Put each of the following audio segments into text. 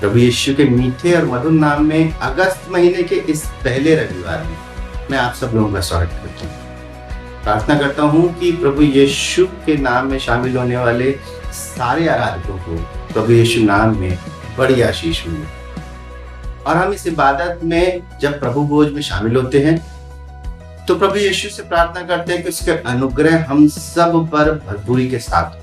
प्रभु यीशु के मीठे और मधुर नाम में अगस्त महीने के इस पहले रविवार में मैं आप सब लोगों का स्वागत करता हूँ। प्रार्थना करता हूँ कि प्रभु यीशु के नाम में शामिल होने वाले सारे आराधकों को प्रभु यीशु नाम में बड़ी आशीष मिले। और हम इस इबादत में जब प्रभु भोज में शामिल होते हैं तो प्रभु यीशु से प्रार्थना करते हैं कि उसके अनुग्रह हम सब पर भरपूरी के साथ हो।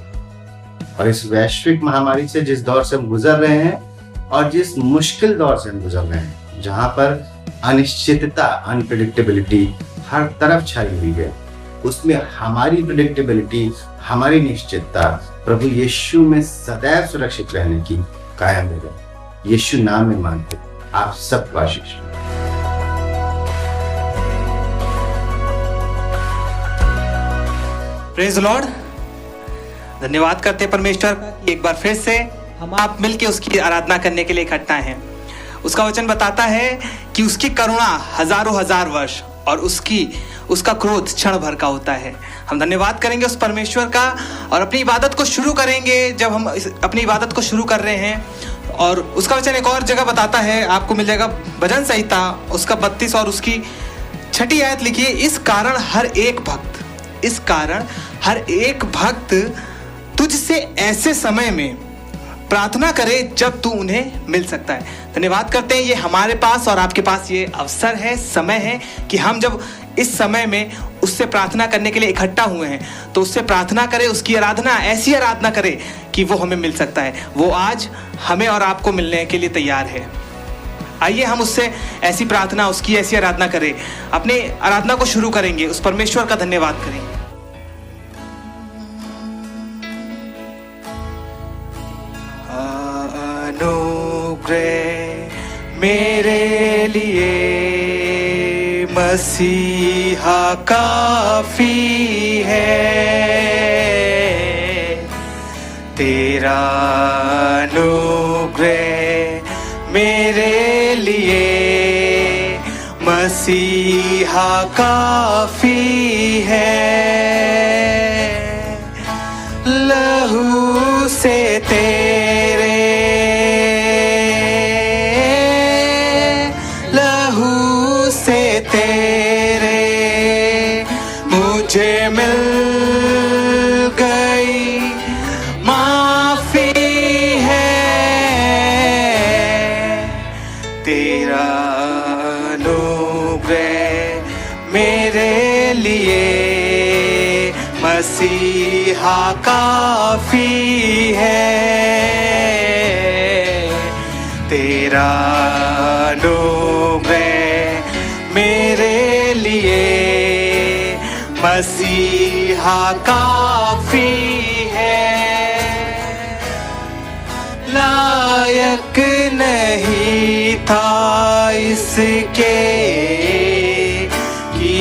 और इस वैश्विक महामारी से जिस दौर से हम गुजर रहे हैं और जिस मुश्किल दौर से हम गुजर रहे हैं, जहां पर अनिश्चितता, अनप्रेडिक्टेबिलिटी हर तरफ छाई हुई है, उसमें हमारी प्रेडिक्टेबिलिटी, हमारी निश्चितता प्रभु यीशु में सदैव सुरक्षित रहने की कायम रहे। यीशु नाम में मांगते आप सबको आशीष। Praise Lord. धन्यवाद करते हैं परमेश्वर का कि एक बार फिर से हम आप मिलके उसकी आराधना करने के लिए इकट्ठा हैं। उसका वचन बताता है कि उसकी करुणा हजारों हजार वर्ष और उसका क्रोध क्षण भर का होता है। हम धन्यवाद करेंगे उस परमेश्वर का और अपनी इबादत को शुरू करेंगे। जब हम अपनी इबादत को शुरू कर रहे हैं और उसका वचन एक और जगह बताता है, आपको मिल जाएगा भजन संहिता उसका 32 और उसकी 6 आयत लिखिए, इस कारण हर एक भक्त तुझसे ऐसे समय में प्रार्थना करे जब तू उन्हें मिल सकता है। धन्यवाद करते हैं, ये हमारे पास और आपके पास ये अवसर है, समय है कि हम जब इस समय में उससे प्रार्थना करने के लिए इकट्ठा हुए हैं तो उससे प्रार्थना करें, उसकी आराधना, ऐसी आराधना करें कि वो हमें मिल सकता है। वो आज हमें और आपको मिलने के लिए तैयार है। आइए हम उससे ऐसी प्रार्थना, उसकी ऐसी आराधना करें। अपने आराधना को शुरू करेंगे, उस परमेश्वर का धन्यवाद करेंगे। अनुग्रह मेरे लिए मसीहा काफी है, तेरा अनुग्रह मेरे लिए मसीहा काफी है। लहू से तेरे मुझे मिल गई माफी है, तेरा अनुग्रह मेरे लिए मसीहा काफी है, तेरा अनुग्रह मेरे लिए मसीहा काफी है। लायक नहीं था इसके कि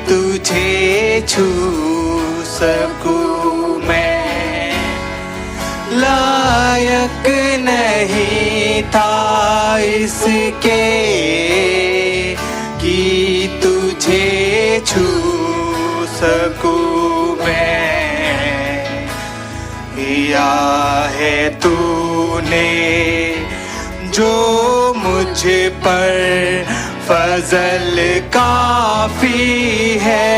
तुझे छू सकूं मैं, लायक नहीं था इसके कि तुझे छू सकूं मैं। किया है तूने जो मुझ पर फजल काफी है,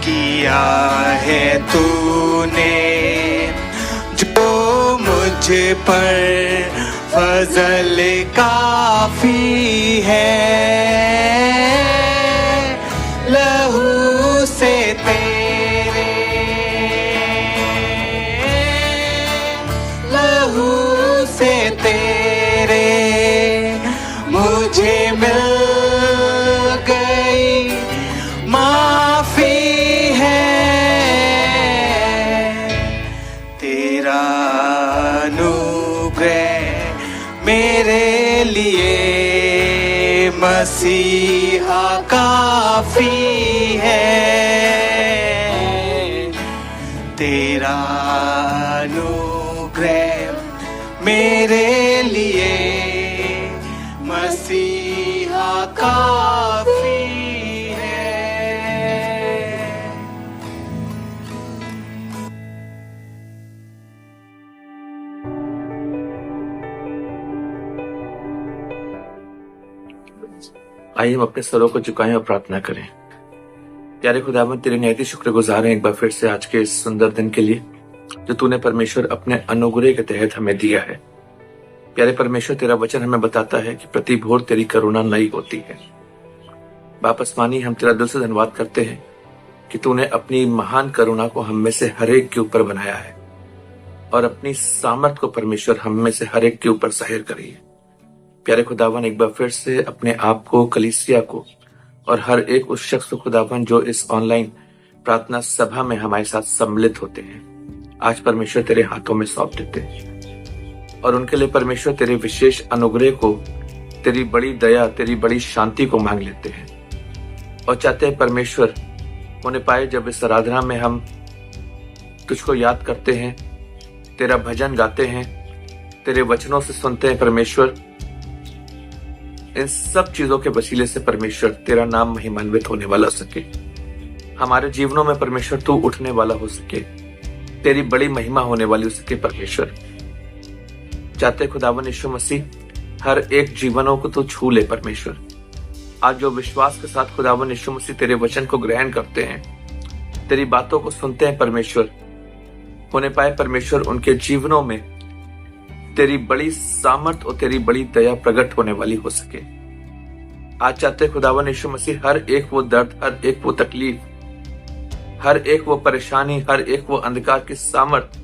किया है तूने जो मुझ पर फजल काफी है। लहू से तेरे, लहू से तेरे मुझे मिल गई माफी है, तेरा अनुग्रह मेरे लिए मसीहा काफी है, तेरा अनुग्रह मेरे लिए मसीहा काफी है। आइए हम अपने सरों को झुकाएं और प्रार्थना करें। प्यारे खुदावन, तेरे निहायत ही शुक्रगुजार हैं एक बार फिर से आज के इस सुंदर दिन के लिए जो तूने परमेश्वर अपने अनुग्रह के तहत हमें दिया है। प्यारे परमेश्वर, तेरा वचन हमें बताता है कि प्रति भोर तेरी करुणा नई होती है। बाप आसमानी, हम तेरा दिल से धन्यवाद करते हैं कि तूने अपनी महान करुणा को हम में से हर एक के ऊपर बनाया है और अपनी सामर्थ को परमेश्वर हम में से हर एक के ऊपर जाहिर करी है। प्यारे खुदावन, एक बार फिर से अपने आप को, कलीसिया को और हर एक उस शख्स को खुदावन जो इस ऑनलाइन प्रार्थना सभा में हमारे साथ सम्मिलित होते हैं, आज परमेश्वर तेरे हाथों में सौंप देते हैं और उनके लिए परमेश्वर तेरे विशेष अनुग्रह को, तेरी बड़ी दया, तेरी बड़ी शांति को मांग लेते हैं और चाहते हैं परमेश्वर उन्हें पाए जब इस आराधना में हम तुझको याद करते हैं, तेरा भजन गाते हैं, तेरे वचनों से सुनते हैं परमेश्वर। इन सब चीजों के वसीले से परमेश्वर तेरा नाम महिमान्वित होने वाला हो सके, हमारे जीवनों में परमेश्वर तू उठने वाला हो सके, तेरी बड़ी महिमा होने वाली हो सके परमेश्वर। चाहते खुदावन यीशु मसीह हर एक जीवनों को तू छू ले परमेश्वर। आज जो विश्वास के साथ खुदावन यीशु मसीह तेरे वचन को ग्रहण करते हैं, तेरी बातों को सुनते हैं परमेश्वर, होने पाए परमेश्वर उनके जीवनों में तेरी बड़ी सामर्थ और तेरी बड़ी दया प्रकट होने वाली हो सके। आज चाहते खुदावन यीशु मसीह हर एक वो दर्द, हर एक वो तकलीफ, हर एक वो परेशानी, हर एक वो अंधकार की सामर्थ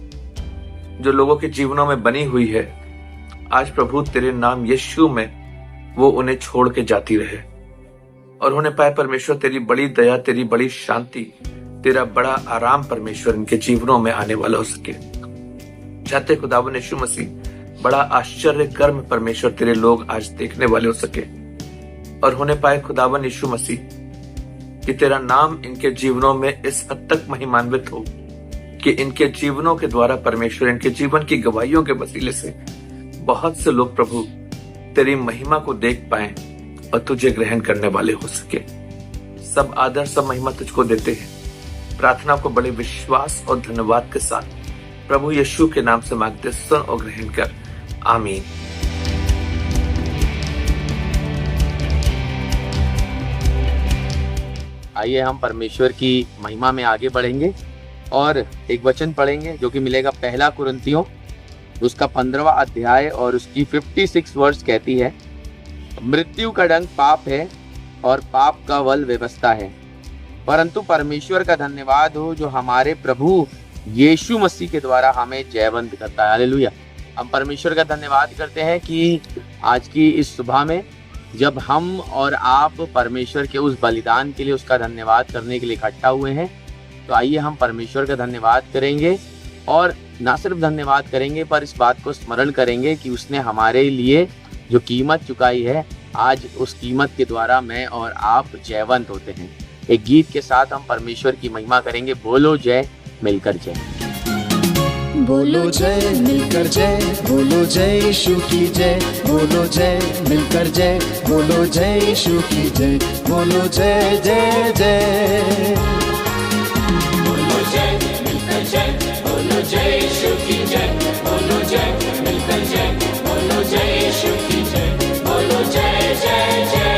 जो लोगों के जीवनों में बनी हुई है, आज प्रभु तेरे नाम यीशु में वो उन्हें छोड़ के जाती रहे और होने पाए परमेश्वर तेरी बड़ी दया, तेरी बड़ी शांति, तेरा बड़ा आराम परमेश्वर इनके जीवनों में आने वाला हो सके। चाहते खुदावन यीशु मसीह बड़ा आश्चर्य कर्म परमेश्वर तेरे लोग आज देखने वाले हो सके और होने पाए खुदावन यीशु मसीह कि तेरा नाम इनके जीवनों में इस हद तक महिमान्वित हो कि इनके जीवनों के द्वारा परमेश्वर, इनके जीवन की गवाहियों के वसीले से बहुत से लोग प्रभु तेरी महिमा को देख पाए और तुझे ग्रहण करने वाले हो सके। सब आदर, सब महिमा तुझको देते हैं। प्रार्थना को बड़े विश्वास और धन्यवाद के साथ प्रभु यीशु के नाम से मांगते, सुन और ग्रहण कर, आमीन। आइए हम परमेश्वर की महिमा में आगे बढ़ेंगे और एक वचन पढ़ेंगे जो कि मिलेगा पहला कुरिन्थियों उसका 15वां अध्याय और उसकी 56 वर्ष कहती है, मृत्यु का डंक पाप है और पाप का बल व्यवस्था है, परंतु परमेश्वर का धन्यवाद हो जो हमारे प्रभु यीशु मसीह के द्वारा हमें जयवंत करता है। हालेलुया। हम परमेश्वर का धन्यवाद करते हैं कि आज की इस सुबह में जब हम और आप परमेश्वर के उस बलिदान के लिए उसका धन्यवाद करने के लिए इकट्ठा हुए हैं, तो आइए हम परमेश्वर का धन्यवाद करेंगे और ना सिर्फ धन्यवाद करेंगे पर इस बात को स्मरण करेंगे कि उसने हमारे लिए जो कीमत चुकाई है, आज उस कीमत के द्वारा मैं और आप जयवंत होते हैं। एक गीत के साथ हम परमेश्वर की महिमा करेंगे। बोलो जय मिलकर जय, बोलो जय मिलकर जय, बोलो जय यीशु की जय, बोलो जय मिलकर जय, बोलो जय यीशु की जय, बोलो जय जय जय, बोलो जय मिलकर जय, बोलो जय यीशु की जय, बोलो जय मिलकर जय, बोलो जय यीशु की जय, बोलो जय जय जय।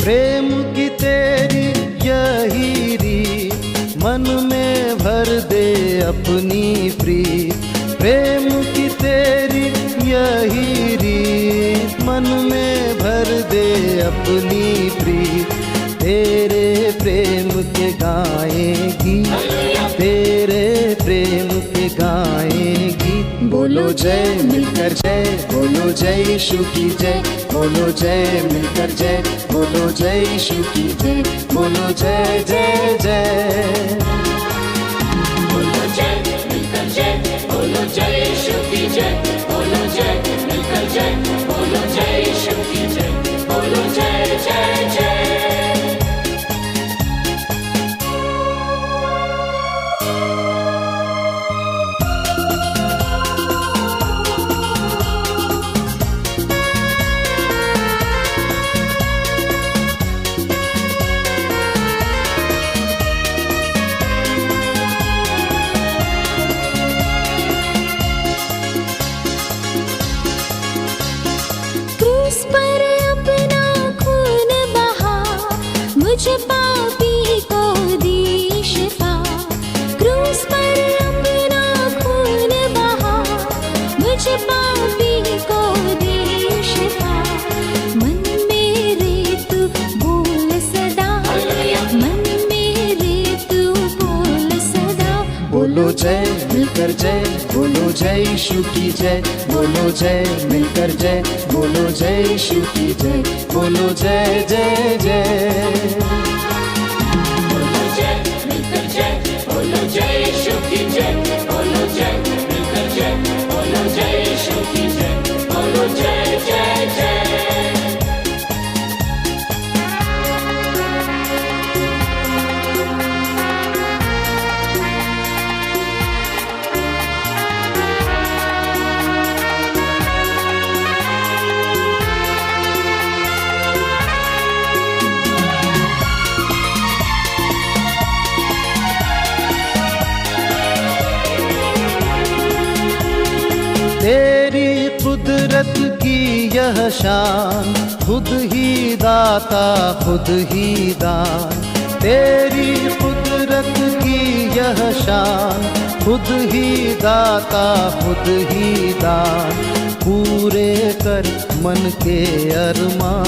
प्रेम की तेरी यही रीत मन में भर दे अपनी प्रीत, प्रेम की तेरी यही रीत मन में भर दे अपनी प्रीत, तेरे प्रेम के गाएगी, तेरे प्रेम के गाएगी। बोलो जय मिलकर जय, बोलो जय यीशु की जय, बोलो जय मिलकर जय, बोलो जय यीशु की जय, बोलो जय जय जय, बोलो जय मिलकर जय, बोलो जय यीशु की जय, बोलो जय मिलकर जय, बोलो जय यीशु की जय, बोलो जय जय जय। जय मिलकर जय, बोलो जय यीशु की जय, बोलो जय मिलकर जय, बोलो जय यीशु की जय, बोलो जय जय जय। बोलो जय मिलकर जय, बोलो जय यीशु की जय, बोलो जय मिलकर जय, बोलो जय यीशु की जय, बोलो जय जय जय। तेरी कुदरत की यह शान, खुद ही दाता खुद ही दान। तेरी कुदरत की यह शान, खुद ही दाता खुद ही दान। पूरे कर मन के अरमान,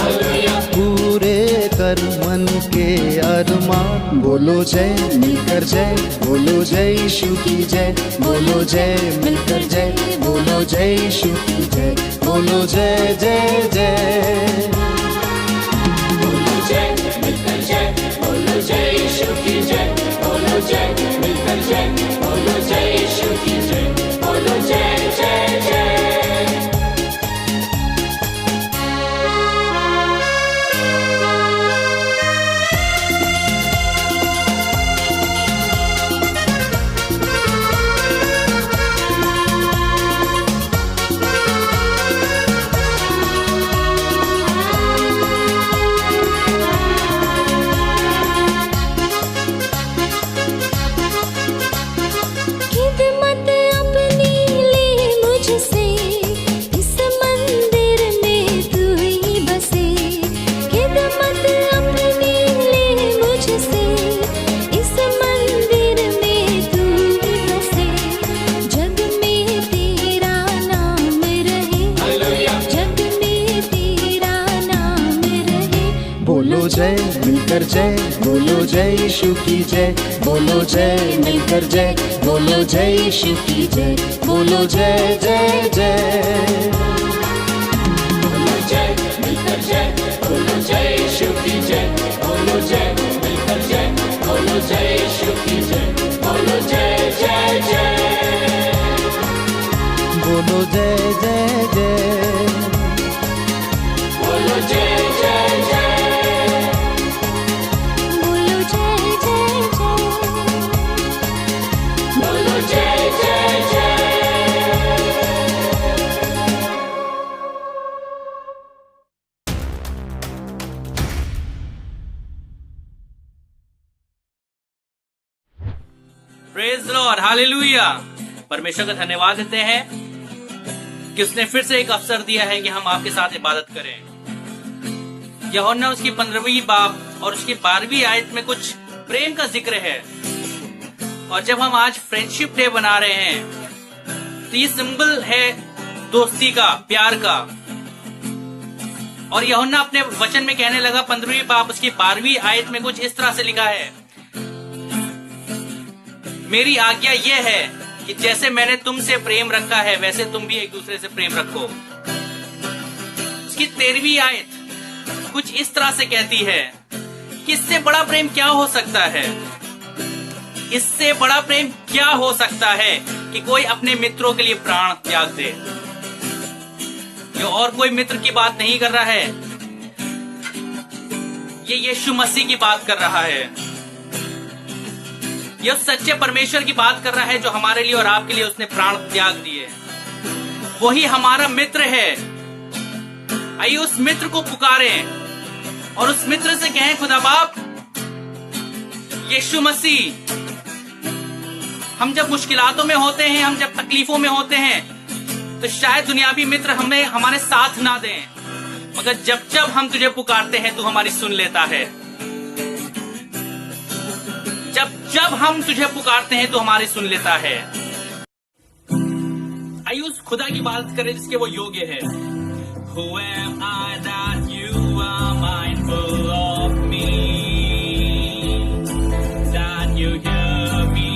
पूरे कर मन के अरमान। बोलो जय मिलकर जय, बोलो जय यीशु की जय, बोलो जय मिलकर जय, बोलो जय यीशु की जय, बोलो जय जय जय। बोलो जय मिलकर जय, बोलो जय यीशु की जय, बोलो जय मिलकर जय, बोलो जय यीशु की जय, बोलो जय जय जय। खिदमत अपनी ले मुझसे, इस मंदिर में तू ही बसे। खिदमत अपनी ले मुझसे, इस मंदिर में तू ही बसे। जग में तेरा नाम रहे, जग में तेरा नाम रहे। बोलो जय मिलकर जय, बोलो जय यीशु की जय, बोलो जय मिलकर जय, बोलो जय यीशु की जय, बोलो जय जय जय। बोलो जय मिलकर जय, बोलो जय यीशु की जय, बोलो जय मिलकर जय, बोलो जय यीशु की जय, बोलो जय जय जय। बोलो जय जय जय। बोलो जय जय जय। बोलो जय जय जय। बोलो जय जय जय। Praise Lord, hallelujah. परमेश्वर का धन्यवाद देते हैं कि उसने फिर से एक अवसर दिया है कि हम आपके साथ इबादत करें। यूहन्ना उसकी 15वीं बाब और उसकी 12वीं आयत में कुछ प्रेम का जिक्र है। और जब हम आज फ्रेंडशिप डे बना रहे हैं तो ये सिंबल है दोस्ती का, प्यार का। और यूहन्ना अपने वचन में कहने लगा 15वीं बाब उसकी 12वीं आयत में कुछ इस तरह से लिखा है, मेरी आज्ञा यह है कि जैसे मैंने तुमसे प्रेम रखा है वैसे तुम भी एक दूसरे से प्रेम रखो। उसकी 13वीं आयत कुछ इस तरह से कहती है कि इससे बड़ा प्रेम क्या हो सकता है, इससे बड़ा प्रेम क्या हो सकता है कि कोई अपने मित्रों के लिए प्राण त्याग दे। ये और कोई मित्र की बात नहीं कर रहा है, ये यीशु मसीह की बात कर रहा है। ये उस सच्चे परमेश्वर की बात कर रहा है जो हमारे लिए और आपके लिए उसने प्राण त्याग दिए। वही हमारा मित्र है। आइए उस मित्र को पुकारें और उस मित्र से कहें, खुदा बाप, यीशु मसीह, हम जब मुश्किलातों में होते हैं, हम जब तकलीफों में होते हैं, तो शायद दुनियावी मित्र हमें हमारे साथ ना दें, मगर जब जब हम तुझे पुकारते हैं तू हमारी सुन लेता है। जब जब हम तुझे पुकारते हैं तो हमारी सुन लेता है। आइए उस खुदा की बात करें जिसके वो योग्य है। Who am I that you are mindful of me, that you hear me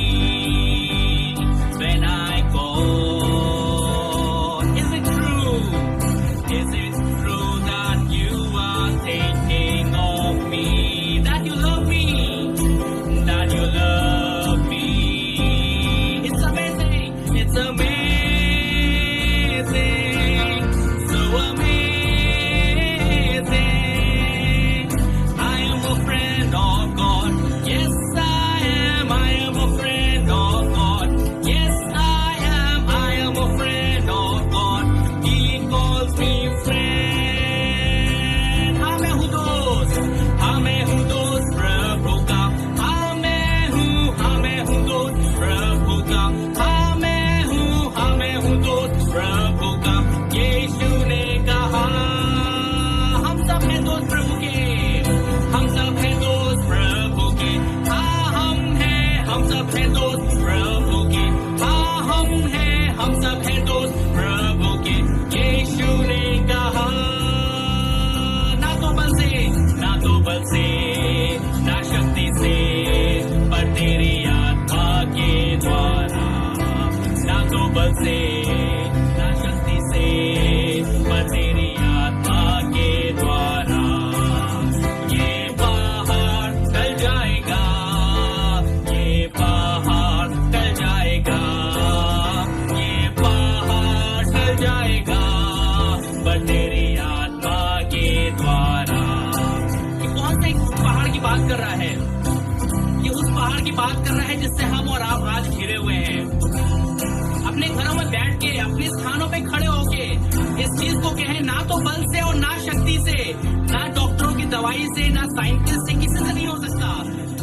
तो बल से ना शक्ति से पर तेरी आत्मा के द्वारा ये पहाड़ टल जाएगा, ये पहाड़ टल जाएगा, ये पहाड़ टल जाएगा पर तेरी आत्मा के द्वारा। ये कौन से पहाड़ की बात कर रहा है? ये उस पहाड़ की बात कर रहा है जिससे हम और आप आज घिरे हुए हैं। अपने घरों में बैठ के अपने स्थानों पे खड़े होके इस चीज को कहें, ना तो बल से और ना शक्ति से, ना डॉक्टरों की दवाई से, ना साइंटिस्ट से, किसी से नहीं हो सकता,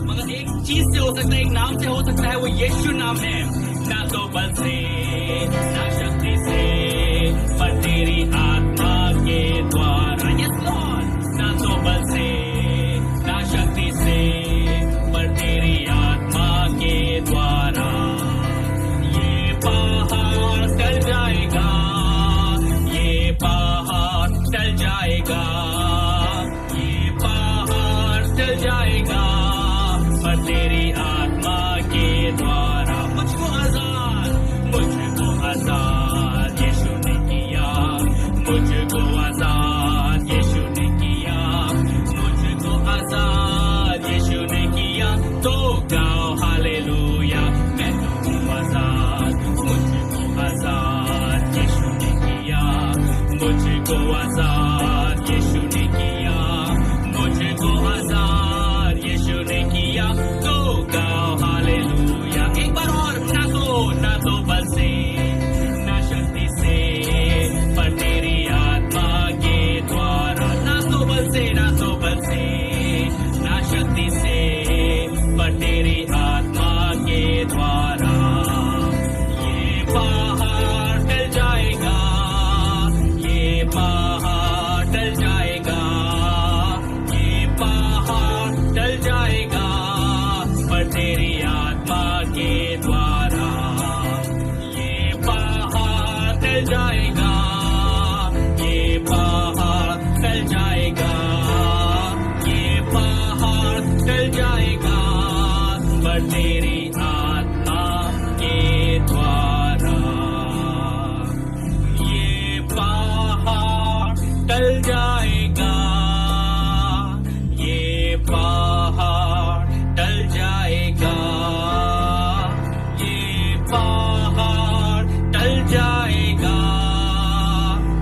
मगर एक चीज से हो सकता है, एक नाम से हो सकता है, वो यीशु नाम है। ना तो बल से ना शक्ति से पर तेरी आत्मा के द्वारा। यस लॉर्ड, ना तो बल से ना शक्ति से पर तेरी आत्मा के द्वारा ये पहाड़ टल जाएगा, ये पहाड़ टल जाएगा, ये पहाड़ टल जाएगा पर तेरी आत्मा के द्वारा। मुझको आजाद यीशु ने किया, मुझको आजाद यीशु ने किया, मुझको आजाद यीशु ने किया। तो गाओ हालेलुया, मैं तो हूँ आजाद, मुझको आजाद यीशु ने किया, मुझको आजाद यीशु ने किया, मुझको आजाद यीशु ने किया। तो गाओ हालेलुया। एक बार और, ना तो बल से ना शक्ति से पर तेरी आत्मा के द्वारा। ना तो बल से ना शक्ति से पर तेरी आत्मा के द्वारा ये पहाड़ टल जाएगा, ये पहाड़ टल जाएगा, ये पहाड़ टल जाएगा पर तेरी आत्मा के द्वारा ये पहाड़ टल जाएगा, ये पहाड़ टल जाएगा, ये पहाड़ टल जाएगा पर तेरी आत्मा के द्वारा। ये पहाड़ टल जाएगा, ये पहाड़ टल जाएगा, ये पहाड़ टल जाएगा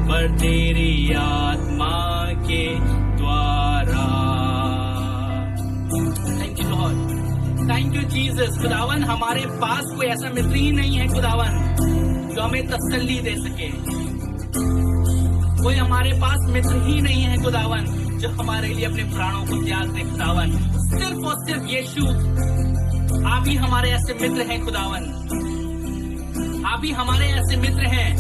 पर तेरी आत्मा के द्वारा। Thank you Lord, thank you Jesus. खुदावन, हमारे पास कोई ऐसा मित्र ही नहीं है खुदावन जो हमें तसल्ली दे सके। कोई हमारे पास मित्र ही नहीं है खुदावन जो हमारे लिए अपने प्राणों को त्याग दे खुदावन। सिर्फ और सिर्फ यीशु, आप ही हमारे ऐसे मित्र हैं खुदावन। आप ही हमारे ऐसे मित्र हैं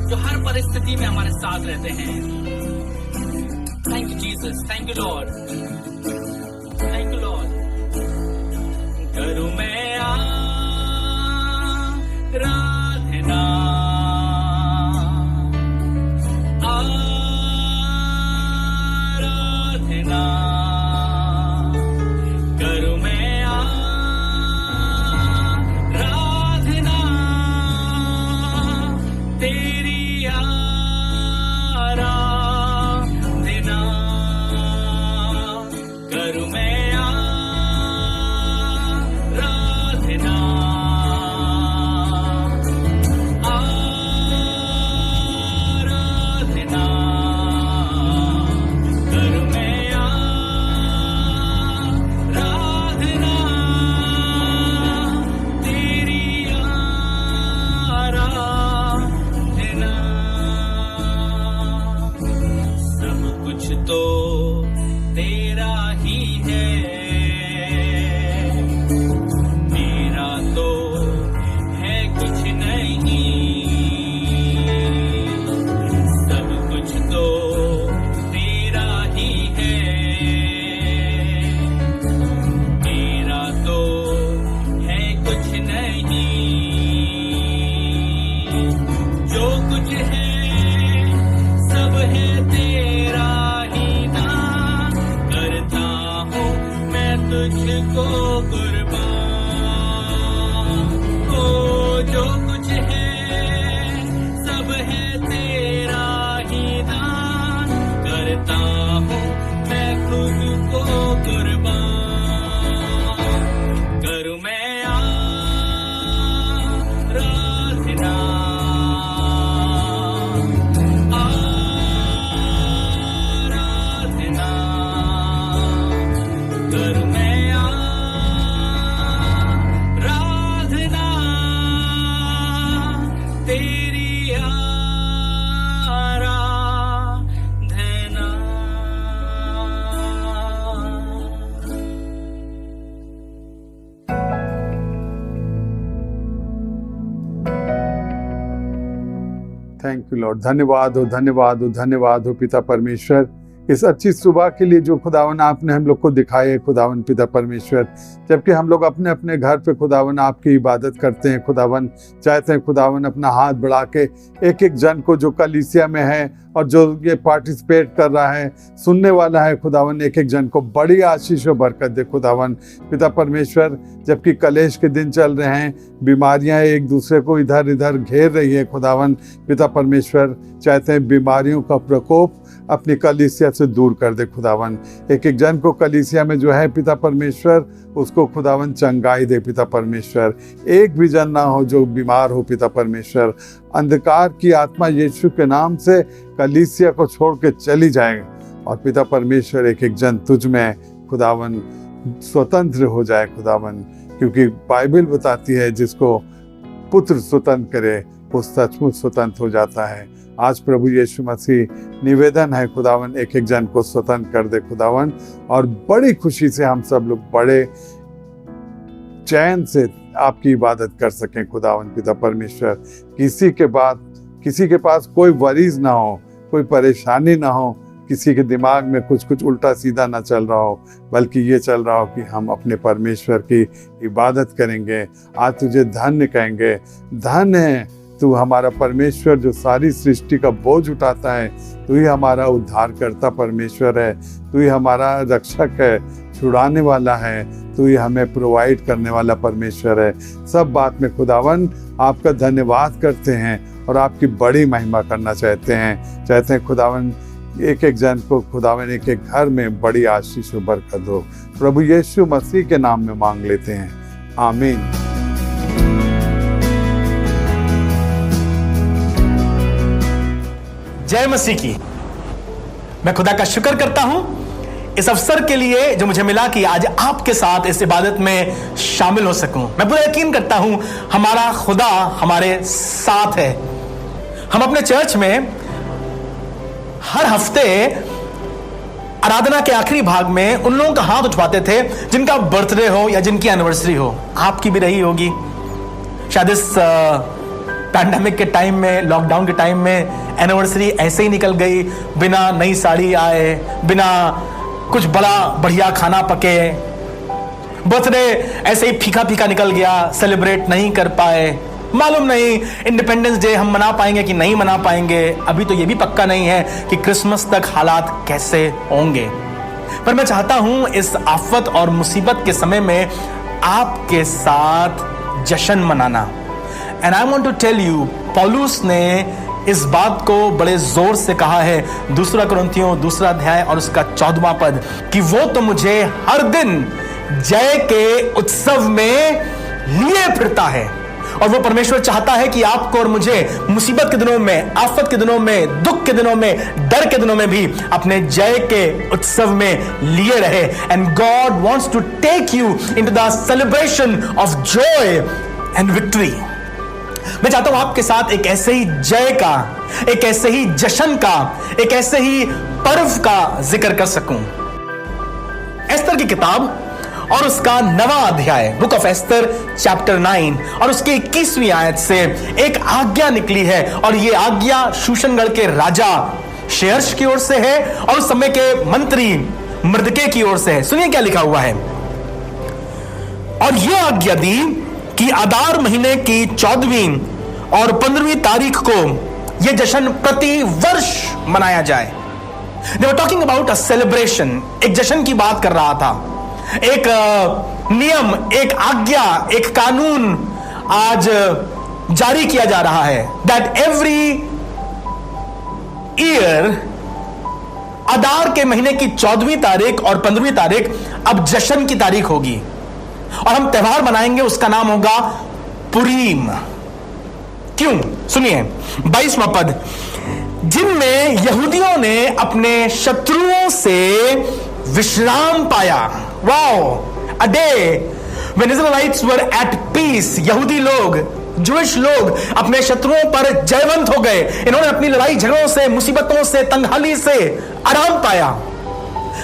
जो हर परिस्थिति में हमारे साथ रहते हैं। Thank you Jesus, thank you Lord, thank you Lord. करूं मैं आराधना, आराधना, करूं मैं आराधना तेरी आराधना, करूं मैं आराधना, आराधना, करूं मैं आराधना तेरी आराधना। सब कुछ तो तेरा ही है, मेरा तो है कुछ नहीं। सब कुछ तो तेरा ही है, मेरा तो है कुछ नहीं। जो कुछ है सब है तेरा ही ना, करता हूँ मैं तुझको कुर्बान। ओ जो कुछ है तेरी आराधना। Thank you Lord. धन्यवाद हो, धन्यवाद हो, धन्यवाद हो पिता परमेश्वर, इस अच्छी सुबह के लिए जो खुदावन आपने हम लोग को दिखाए खुदावन पिता परमेश्वर। जबकि हम लोग अपने अपने घर पे खुदावन आपकी इबादत करते हैं खुदावन, चाहते हैं खुदावन अपना हाथ बढ़ा के एक एक जन को जो कलीसिया में है और जो ये पार्टिसिपेट कर रहा है, सुनने वाला है खुदावन, एक एक जन को बड़ी आशीष और बरकत दे खुदावन पिता परमेश्वर। जबकि कलेश के दिन चल रहे हैं, बीमारियां एक दूसरे को इधर इधर घेर रही है खुदावन पिता परमेश्वर, चाहते हैं बीमारियों का प्रकोप अपनी कलीसिया से दूर कर दे खुदावन। एक एक जन को कलीसिया में जो है पिता परमेश्वर, उसको खुदावन चंगाई दे पिता परमेश्वर। एक भी जन ना हो जो बीमार हो पिता परमेश्वर। अंधकार की आत्मा यीशु के नाम से कलीसिया को छोड़ के चली जाए और पिता परमेश्वर एक एक जन तुझ में खुदावन स्वतंत्र हो जाए खुदावन, क्योंकि बाइबल बताती है जिसको पुत्र स्वतंत्र करे वो सचमुच स्वतंत्र हो जाता है। आज प्रभु यीशु मसीह निवेदन है खुदावन, एक एक जन को स्वतंत्र कर दे खुदावन, और बड़ी खुशी से हम सब लोग बड़े चैन से आपकी इबादत कर सकें खुदावन पिता परमेश्वर। किसी के पास कोई वरीज ना हो, कोई परेशानी ना हो, किसी के दिमाग में कुछ उल्टा सीधा ना चल रहा हो, बल्कि ये चल रहा हो कि हम अपने परमेश्वर की इबादत करेंगे। आज तुझे धन्य कहेंगे, धन्य है तू हमारा परमेश्वर जो सारी सृष्टि का बोझ उठाता है। तू ही हमारा उद्धारकर्ता परमेश्वर है, तू ही हमारा रक्षक है, छुड़ाने वाला है, तू ही हमें प्रोवाइड करने वाला परमेश्वर है। सब बात में खुदावन आपका धन्यवाद करते हैं और आपकी बड़ी महिमा करना चाहते हैं खुदावन। एक एक जन को खुदावन एक एक घर में बड़ी आशीष और बरकत दो। प्रभु यीशु मसीह के नाम में मांग लेते हैं, आमीन। जय मसीह की। मैं खुदा का शुक्र करता हूं इस अवसर के लिए जो मुझे मिला कि आज आपके साथ इस इबादत में शामिल हो सकूं। मैं पूरा यकीन करता हूं हमारा खुदा हमारे साथ है। हम अपने चर्च में हर हफ्ते आराधना के आखिरी भाग में उन लोगों का हाथ उठवाते थे जिनका बर्थडे हो या जिनकी एनिवर्सरी हो। आपकी भी रही होगी शायद। इस पैंडेमिक के टाइम में, लॉकडाउन के टाइम में एनिवर्सरी ऐसे ही निकल गई, बिना नई साड़ी आए, बिना कुछ बड़ा बढ़िया खाना पके। बर्थडे ऐसे ही फीका फीका निकल गया, सेलिब्रेट नहीं कर पाए। मालूम नहीं इंडिपेंडेंस डे हम मना पाएंगे कि नहीं मना पाएंगे। अभी तो ये भी पक्का नहीं है कि क्रिसमस तक हालात कैसे होंगे। पर मैं चाहता हूं इस आफत और मुसीबत के समय में आपके साथ जश्न मनाना। And I want to tell you, पौलुस ने इस बात को बड़े जोर से कहा है 2 कुरिन्थियों 2 अध्याय और उसका 14वां पद, कि वो तो मुझे हर दिन जय के उत्सव में लिए फिरता है। और वो परमेश्वर चाहता है कि आपको और मुझे मुसीबत के दिनों में, आफत के दिनों में, दुख के दिनों में, डर के दिनों में भी अपने जय के उत्सव में लिए रहे। And God wants to take you into the celebration of joy and victory. मैं चाहता हूं आपके साथ एक ऐसे ही जय का, एक ऐसे ही जश्न का, एक ऐसे ही पर्व का जिक्र कर सकूं। एस्तर की किताब और उसका 9वां अध्याय, बुक ऑफ एस्तर चैप्टर 9 और उसके 21वीं आयत से एक आज्ञा निकली है। और ये आज्ञा शूशनगढ़ के राजा शेहर्ष की ओर से है और उस समय के मंत्री मर्दके की ओर से है। सुनिए क्या लिखा हुआ है। और ये आज्ञा दी कि आदार महीने की 14वीं और 15वीं तारीख को यह जश्न प्रति वर्ष मनाया जाए। They were talking about a celebration, एक जश्न की बात कर रहा था। एक नियम, एक आज्ञा, एक कानून आज जारी किया जा रहा है that every year आदार के महीने की 14वीं तारीख और 15वीं तारीख अब जश्न की तारीख होगी और हम त्योहार मनाएंगे। उसका नाम होगा पुरीम। क्यों? सुनिए 22वां पद, जिनमें यहूदियों ने अपने शत्रुओं से विश्राम पाया। Wow, a day when Israelites were at peace. यहूदी लोग ज्यूइश लोग अपने शत्रुओं पर जयवंत हो गए। इन्होंने अपनी लड़ाई झगड़ों से, मुसीबतों से, तंगहाली से आराम पाया।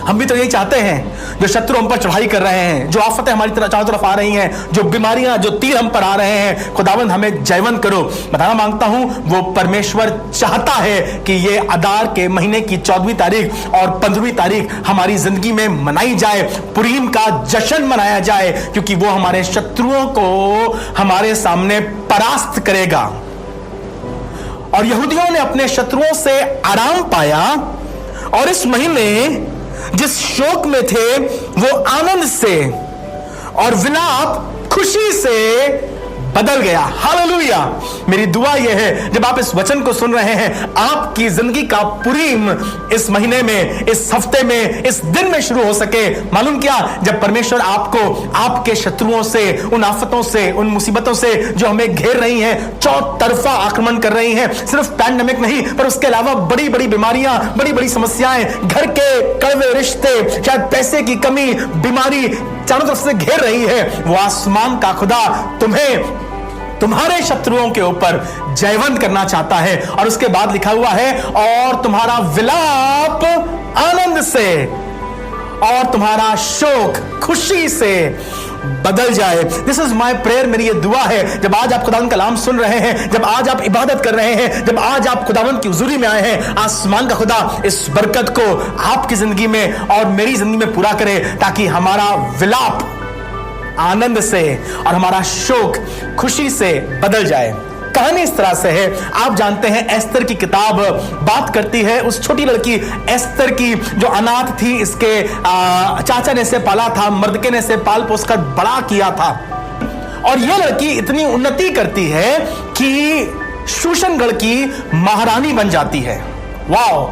हम भी तो यही चाहते हैं। जो शत्रु हम पर चढ़ाई कर रहे हैं, जो आफतें हमारी चारों तरफ आ रही हैं, जो बीमारियां, जो तीर हम पर आ रहे हैं, खुदावंद हमें जयवंत करो। बताना मांगता हूं, वो परमेश्वर चाहता है कि ये अदार के महीने की 14वीं तारीख और 15वीं तारीख हमारी जिंदगी में मनाई जाए, पुरीम का जश्न मनाया जाए, क्योंकि वो हमारे शत्रुओं को हमारे सामने परास्त करेगा। और यहूदियों ने अपने शत्रुओं से आराम पाया और इस महीने जिस शोक में थे वो आनंद से और विलाप खुशी से बदल गया। हालेलुया। मेरी दुआ यह है, जब आप इस वचन को सुन रहे हैं, आपकी जिंदगी का पुरीम इस महीने में, इस हफ्ते में, इस दिन में शुरू हो सके। मालूम क्या, जब परमेश्वर आपको आपके शत्रुओं से, उन आफतों से, उन मुसीबतों से जो हमें घेर रही हैं, चौतरफा आक्रमण कर रही हैं, सिर्फ पैंडेमिक नहीं पर उसके अलावा बड़ी बड़ी बीमारियां, बड़ी बड़ी समस्याएं, घर के कड़वे रिश्ते, शायद पैसे की कमी, बीमारी चारों तरफ से घेर रही है, वो आसमान का खुदा तुम्हें तुम्हारे शत्रुओं के ऊपर जयवंत करना चाहता है। और उसके बाद लिखा हुआ है, और तुम्हारा विलाप आनंद से और तुम्हारा शोक खुशी से बदल जाए। This is my prayer. मेरी ये दुआ है, जब आज आप खुदावंद का कलाम सुन रहे हैं, जब आज आप इबादत कर रहे हैं, जब आज आप खुदावंद की हुजूरी में आए हैं, आसमान का खुदा इस बरकत को आपकी जिंदगी में और मेरी जिंदगी में पूरा करे, ताकि हमारा विलाप आनंद से और हमारा शोक खुशी से बदल जाए। कहानी इस तरह से है, आप जानते हैं एस्तर की किताब बात करती है उस छोटी लड़की एस्तर की, जो अनाथ थी। इसके चाचा ने इसे पाला था, मर्दके ने इसे पाल पोस कर बड़ा किया था। और यह लड़की इतनी उन्नति करती है कि शूशनगढ़ की महारानी बन जाती है। Wow,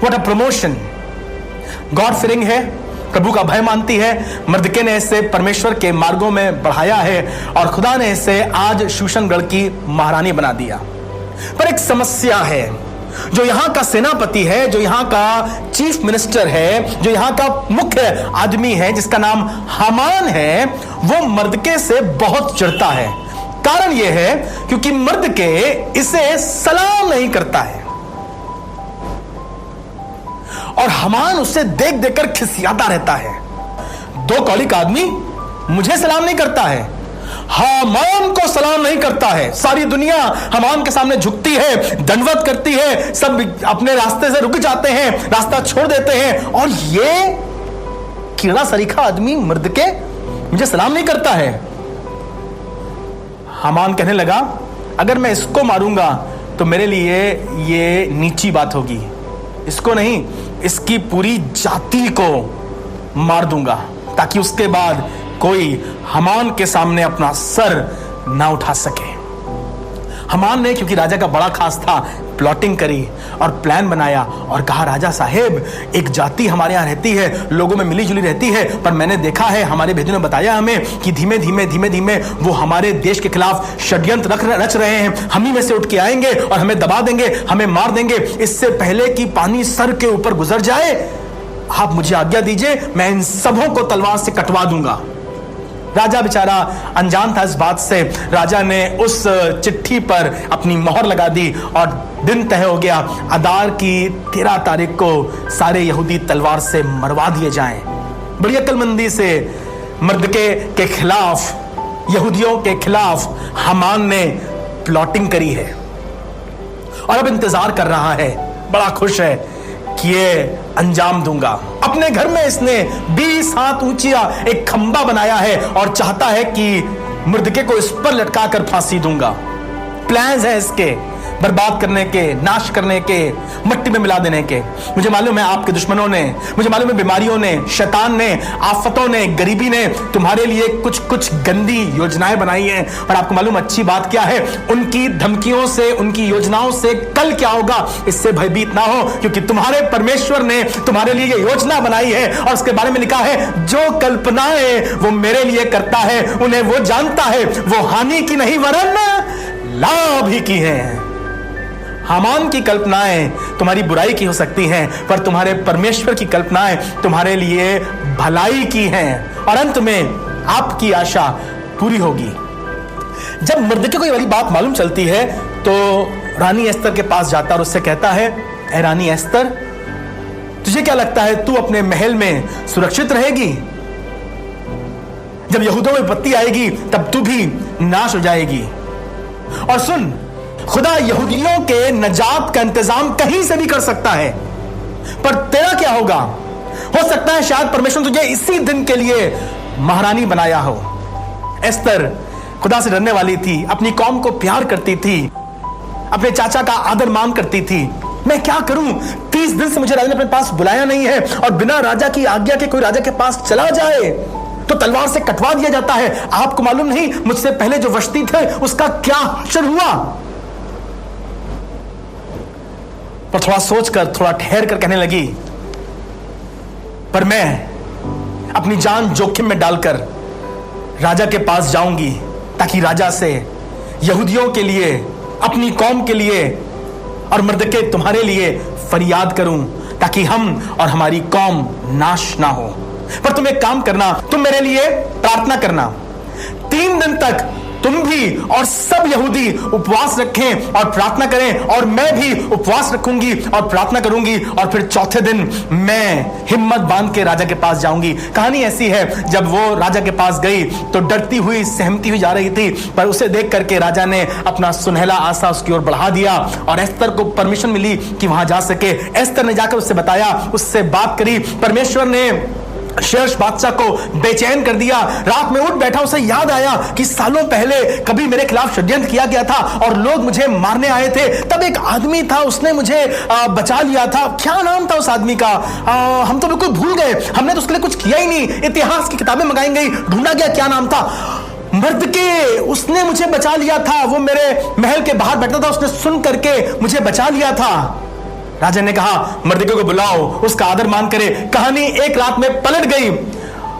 what a promotion. God fearing है, प्रभु का भय मानती है। मर्दके ने इसे परमेश्वर के मार्गों में बढ़ाया है और खुदा ने इसे आज शूशनगढ़ की महारानी बना दिया। पर एक समस्या है, जो यहाँ का सेनापति है, जो यहाँ का चीफ मिनिस्टर है, जो यहाँ का मुख्य आदमी है, जिसका नाम हामान है, वो मर्दके से बहुत चिढ़ता है। कारण यह है क्योंकि मर्दके इसे सलाम नहीं करता है और हामान उसे देख देखकर खिसियाता रहता है। दो कौलिक आदमी मुझे सलाम नहीं करता है, हामान को सलाम नहीं करता है। सारी दुनिया हामान के सामने झुकती है, दंडवत करती है, सब अपने रास्ते से रुक जाते हैं, रास्ता छोड़ देते हैं, और ये कीड़ा सरीखा आदमी मर्दके मुझे सलाम नहीं करता है। हामान कहने लगा, अगर मैं इसको मारूंगा तो मेरे लिए ये नीची बात होगी, इसको नहीं, इसकी पूरी जाति को मार दूंगा, ताकि उसके बाद कोई हामान के सामने अपना सर ना उठा सके। हामान ने, क्योंकि राजा का बड़ा खास था, प्लॉटिंग करी और प्लान बनाया और कहा, राजा साहेब, एक जाति हमारे यहाँ रहती है, लोगों में मिली जुली रहती है, पर मैंने देखा है, हमारे भेदियों ने बताया हमें कि धीमे धीमे वो हमारे देश के खिलाफ षड्यंत्र रच रहे हैं। हम ही में से उठ के आएंगे और हमें दबा देंगे, हमें मार देंगे। इससे पहले कि पानी सर के ऊपर गुजर जाए, आप मुझे आज्ञा दीजिए, मैं इन सबों को तलवार से कटवा दूंगा। राजा बेचारा अनजान था इस बात से। राजा ने उस चिट्ठी पर अपनी मोहर लगा दी और दिन तय हो गया, अदार की 13 तारीख को सारे यहूदी तलवार से मरवा दिए जाएं। बड़ी अक्लमंदी से मर्दके के खिलाफ, यहूदियों के खिलाफ हामान ने प्लॉटिंग करी है और अब इंतजार कर रहा है, बड़ा खुश है कि ये अंजाम दूंगा। अपने घर में इसने 20 हाथ ऊंचा एक खंबा बनाया है और चाहता है कि मर्दके को इस पर लटकाकर फांसी दूंगा। प्लान्स हैं इसके, बर्बाद करने के, नाश करने के, मिट्टी में मिला देने के। मुझे मालूम है आपके दुश्मनों ने, मुझे मालूम है बीमारियों ने, शैतान ने, आफतों ने, गरीबी ने तुम्हारे लिए कुछ कुछ गंदी योजनाएं बनाई हैं। और आपको मालूम अच्छी बात क्या है, उनकी धमकियों से, उनकी योजनाओं से कल क्या होगा इससे भयभीत ना हो, क्योंकि तुम्हारे परमेश्वर ने तुम्हारे लिए ये योजना बनाई है और उसके बारे में लिखा है, जो कल्पनाएं वो मेरे लिए करता है उन्हें वो जानता है, वो हानि की नहीं वरन लाभ ही की है। हामान की कल्पनाएं तुम्हारी बुराई की हो सकती हैं, पर तुम्हारे परमेश्वर की कल्पनाएं तुम्हारे लिए भलाई की हैं और अंत में आपकी आशा पूरी होगी। जब मर्दके को ये वाली बात मालूम चलती है तो रानी एस्तर के पास जाता और उससे कहता है, ए रानी एस्तर, तुझे क्या लगता है तू अपने महल में सुरक्षित रहेगी? जब यहूदा में विपत्ति आएगी तब तू भी नाश हो जाएगी। और सुन, खुदा यहूदियों के नजात का इंतजाम कहीं से भी कर सकता है, पर तेरा क्या होगा? हो सकता है शायद परमेश्वर तुझे इसी दिन के लिए महारानी बनाया हो। एस्तर खुदा से डरने वाली थी, अपनी कौम को प्यार करती थी, अपने चाचा का आदर मान करती थी। मैं क्या करूं? 30 दिन से मुझे राजा ने अपने पास बुलाया नहीं है, और बिना राजा की आज्ञा के कोई राजा के पास चला जाए तो तलवार से कटवा दिया जाता है। आपको मालूम नहीं मुझसे पहले जो वश्ती थे उसका क्या हश्र हुआ? पर थोड़ा सोचकर, थोड़ा ठहर कर कहने लगी, पर मैं अपनी जान जोखिम में डालकर राजा के पास जाऊंगी ताकि राजा से यहूदियों के लिए, अपनी कौम के लिए और मर्दके तुम्हारे लिए फरियाद करूं ताकि हम और हमारी कौम नाश ना हो। पर तुम एक काम करना, तुम मेरे लिए प्रार्थना करना। 3 दिन तक तुम भी और सब यहूदी उपवास रखें और प्रार्थना करें, और मैं भी उपवास रखूंगी और प्रार्थना करूंगी, और फिर चौथे दिन मैं हिम्मत बांध के राजा के पास जाऊंगी। कहानी ऐसी है, जब वो राजा के पास गई तो डरती हुई, सहमती हुई जा रही थी, पर उसे देख करके राजा ने अपना सुनहला आसा उसकी ओर बढ़ा दिया और एस्तर को परमिशन मिली कि वहां जा सके। एस्तर ने जाकर उससे बताया, उससे बात करी। परमेश्वर ने शेर्श बादशाह को बेचैन कर दिया। रात में उठ बैठा, उसे याद आया कि सालों पहले कभी मेरे खिलाफ षड्यंत्र किया गया था और लोग मुझे मारने आए थे। तब एक आदमी था, उसने मुझे बचा लिया था। क्या नाम था उस आदमी का? हम तो बिल्कुल भूल गए, हमने तो उसके लिए कुछ किया ही नहीं। इतिहास की किताबें मंगाई गई, ढूंढा गया क्या नाम था। मर्दके, उसने मुझे बचा लिया था। वो मेरे महल के बाहर बैठा था, उसने सुन करके मुझे बचा लिया था। राजा ने कहा, मर्दके को बुलाओ, उसका आदर मान करे। कहानी एक रात में पलट गई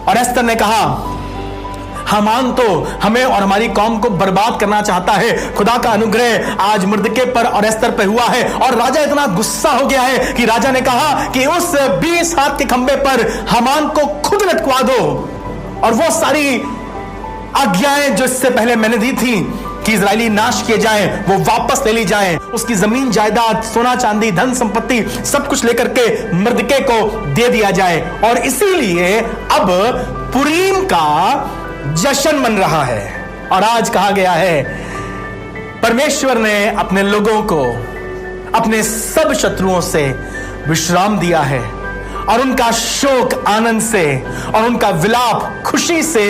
और एस्तर ने कहा, हामान तो हमें और हमारी कौम को बर्बाद करना चाहता है। खुदा का अनुग्रह आज मर्दके पर और एस्तर पर हुआ है। और राजा इतना गुस्सा हो गया है कि राजा ने कहा कि उस 20 हाथ के खंबे पर हामान को खुद लटकवा दो, और वो सारी आज्ञाएं जो इससे पहले मैंने दी थी कि इजरायली नाश किए जाएं, वो वापस ले ली जाएं। उसकी जमीन जायदाद, सोना चांदी, धन संपत्ति सब कुछ लेकर के मर्दके को दे दिया जाए। और इसीलिए अब पुरीम का जश्न मन रहा है। और आज कहा गया है, परमेश्वर ने अपने लोगों को अपने सब शत्रुओं से विश्राम दिया है, और उनका शोक आनंद से और उनका विलाप खुशी से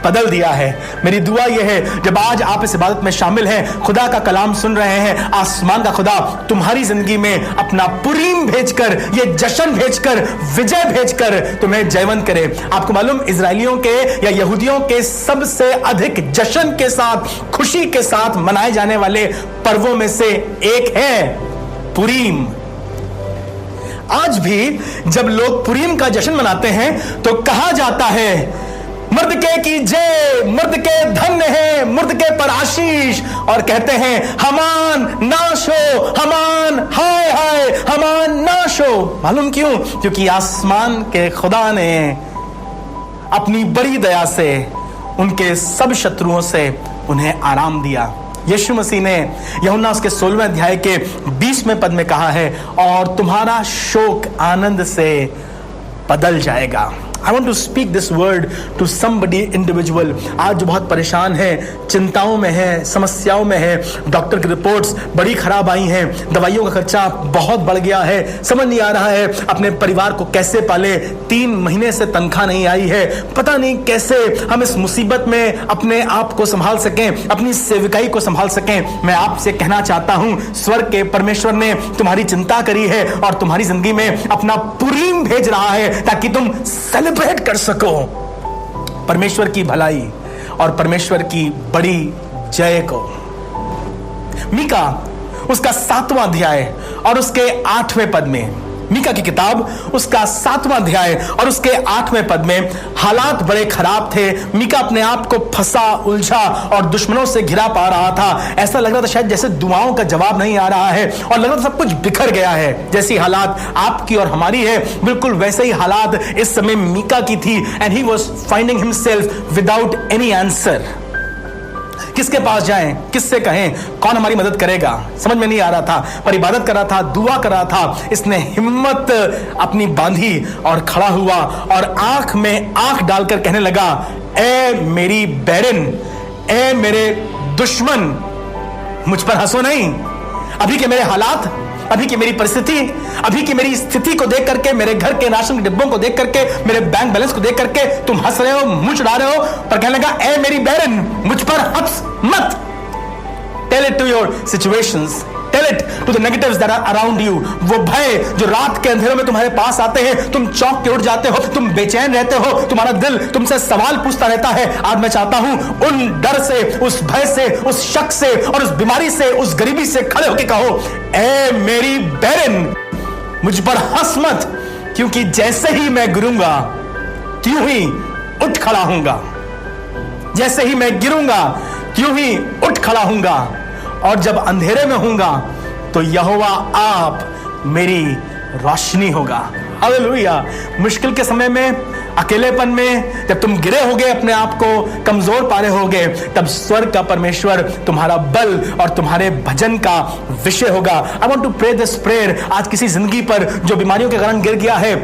बदल दिया है। मेरी दुआ यह है, जब आज आप इस इबादत में शामिल हैं, खुदा का कलाम सुन रहे हैं, आसमान का खुदा तुम्हारी जिंदगी में अपना पुरीम भेजकर, ये जश्न भेजकर, विजय भेजकर तुम्हें जयवंत करे। आपको मालूम, इजरायलियों के या यहूदियों के सबसे अधिक जश्न के साथ, खुशी के साथ मनाए जाने वाले पर्वों में से एक है पुरीम। आज भी जब लोग पुरीम का जश्न मनाते हैं तो कहा जाता है, मर्दके की जय, मर्दके धन्य है, मर्दके पर आशीष। और कहते हैं, हमान नाश हो, हमान हाय हाय, हमान नाश हो। मालूम क्यों? क्योंकि आसमान के खुदा ने अपनी बड़ी दया से उनके सब शत्रुओं से उन्हें आराम दिया। यीशु मसीह ने यूहन्ना उसके 16वें अध्याय के 20वें पद में कहा है, और तुम्हारा शोक आनंद से बदल जाएगा। I want to speak this word to somebody individual। आज जो बहुत परेशान है, चिंताओं में है, समस्याओं में है, डॉक्टर की रिपोर्ट्स बड़ी खराब आई हैं, दवाइयों का खर्चा बहुत बढ़ गया है, समझ नहीं आ रहा है अपने परिवार को कैसे पाले, 3 महीने से तनख्वाह नहीं आई है, पता नहीं कैसे हम इस मुसीबत में अपने आप को संभाल सकें, अपनी सेविकाई को संभाल सकें। मैं आपसे कहना चाहता हूं, स्वर्ग के परमेश्वर ने तुम्हारी चिंता करी है और तुम्हारी जिंदगी में अपना पुरीम भेज रहा है ताकि तुम सेलिब्रेट कर सको परमेश्वर की भलाई और परमेश्वर की बड़ी जय को। मीका उसका 7वां अध्याय और उसके 8वें पद में, मीका की किताब उसका 7वां अध्याय और उसके 8वें पद में, हालात बड़े खराब थे। मीका अपने आप को फंसा, उलझा और दुश्मनों से घिरा पा रहा था। ऐसा लग रहा था शायद जैसे दुआओं का जवाब नहीं आ रहा है, और लग रहा था सब कुछ बिखर गया है। जैसी हालात आपकी और हमारी है, बिल्कुल वैसे ही हालात इस समय मीका की थी। And he was finding himself without any answer. किसके पास जाएं, किससे कहें, कौन हमारी मदद करेगा, समझ में नहीं आ रहा था। पर इबादत कर रहा था, दुआ कर रहा था। इसने हिम्मत अपनी बांधी और खड़ा हुआ और आंख में आंख डालकर कहने लगा, ए मेरी बैरन, ए मेरे दुश्मन, मुझ पर हंसो नहीं। अभी के मेरे हालात, अभी की मेरी परिस्थिति, अभी की मेरी स्थिति को देख करके, मेरे घर के राशन के डिब्बों को देख करके, मेरे बैंक बैलेंस को देख करके तुम हंस रहे हो, मुंह चढ़ा रहे हो। पर कहने लगा, ए मेरी बैरन, मुझ पर हंस मत। Tell it to your situations, tell it to the negatives that are around you. वो भय जो रात के अंधेरों में तुम्हारे पास आते हैं, तुम चौंक के उठ जाते हो, तुम बेचैन रहते हो, तुम्हारा दिल तुमसे सवाल पूछता रहता है। आज मैं चाहता हूं उन डर से, उस भय से, उस शक से और उस बीमारी से, उस गरीबी से खड़े होकर कहो, ए मेरी बैरन, मुझ पर हंस मत, क्योंकि जैसे ही मैं गिरूंगा त्यों ही उठ खड़ा हूंगा। जैसे ही मैं गिरूंगा त्यों ही उठ खड़ा हूंगा। और जब अंधेरे में होऊंगा तो यहोवा आप मेरी रोशनी होगा। हालेलुया। मुश्किल के समय में, अकेलेपन में, जब तुम गिरे होगे, अपने आप को कमजोर पा रहे होगे, तब स्वर्ग का परमेश्वर तुम्हारा बल और तुम्हारे भजन का विषय होगा। I want to pray this prayer. आज किसी जिंदगी पर जो बीमारियों के कारण गिर गया है,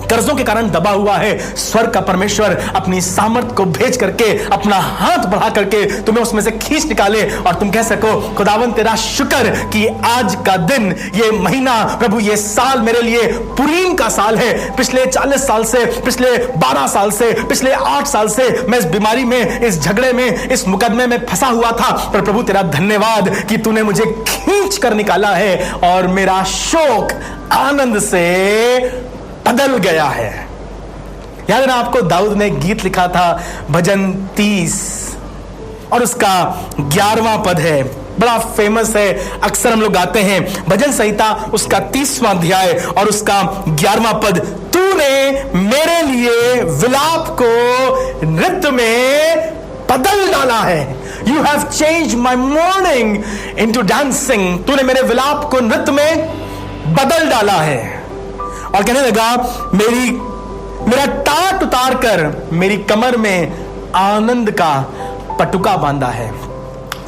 कर्जों के कारण दबा हुआ है, स्वर्ग का परमेश्वर अपनी सामर्थ को भेज करके, अपना हाथ बढ़ा करके तुम्हें उसमें से खींच निकाले और तुम कह सको, खुदावन तेरा शुक्र कि आज का दिन, ये महीना, प्रभु ये साल मेरे लिए पुरीम का साल है। पिछले 40 साल से, पिछले 12 साल से, पिछले 8 साल से मैं इस बीमारी में, इस झगड़े में, इस मुकदमे में फंसा हुआ था, पर प्रभु तेरा धन्यवाद कि तूने मुझे खींच कर निकाला है और मेरा शोक आनंद से बदल गया है। याद है ना आपको, दाऊद ने गीत लिखा था, भजन 30 और उसका 11वां पद है, बड़ा फेमस है, अक्सर हम लोग गाते हैं। भजन संहिता उसका 30वां अध्याय और उसका 11वां पद, तूने मेरे लिए विलाप को नृत्य में बदल डाला है। You have changed my mourning into dancing। तूने मेरे विलाप को नृत्य में बदल डाला है। और कहने लगा, मेरा टाट उतार कर मेरी कमर में आनंद का पटुका बांधा है।